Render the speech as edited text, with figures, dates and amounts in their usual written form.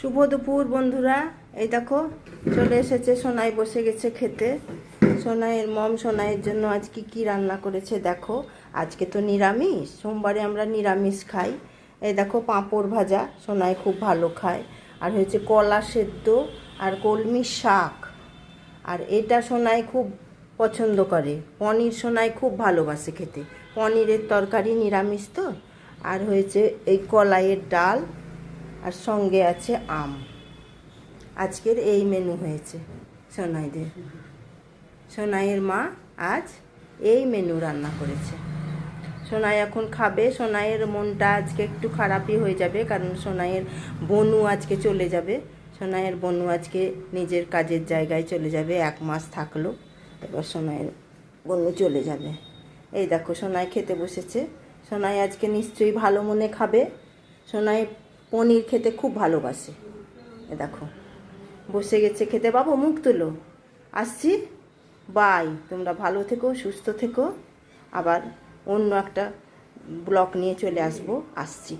শুভ দুপুর বন্ধুরা। এই দেখো চলে এসেছে সোনাই, বসে গেছে খেতে। সোনাইয়ের মম সোনাইয়ের জন্য আজকে কি রান্না করেছে দেখো। আজকে তো নিরামিষ, সোমবারে আমরা নিরামিষ খাই। এই দেখো পাঁপড় ভাজা, সোনাই খুব ভালো খায়। আর হয়েছে কলা সেদ্ধ আর কলমি শাক। আর এটা সোনাই খুব পছন্দ করে। পনির সোনাই খুব ভালোবাসে খেতে, পনিরের তরকারি নিরামিষ তো। আর হয়েছে এই কলাইয়ের ডাল, আর সঙ্গে আছে আম। আজকের এই মেনু হয়েছে সোনাইদের। সোনাইয়ের মা আজ এই মেনু রান্না করেছে। সোনাই এখন খাবে। সোনাইয়ের মনটা আজকে একটু খারাপই হয়ে যাবে, কারণ সোনাইয়ের বনু আজকে চলে যাবে। সোনাইয়ের বনু আজকে নিজের কাজের জায়গায় চলে যাবে, 1 মাস থাকলো। এবার সোনাইয়ের বনু চলে যাবে। এই দেখো সোনাই খেতে বসেছে। সোনাই আজকে নিশ্চয়ই ভালো মনে খাবে। সোনাই পনির খেতে খুব ভালোবাসে। এ দেখো বসে গেছে খেতে। বাবু মুখ তুলো, আসছি। বাই, তোমরা ভালো থেকো, সুস্থ থেকো। আবার অন্য একটা ব্লগ নিয়ে চলে আসছি।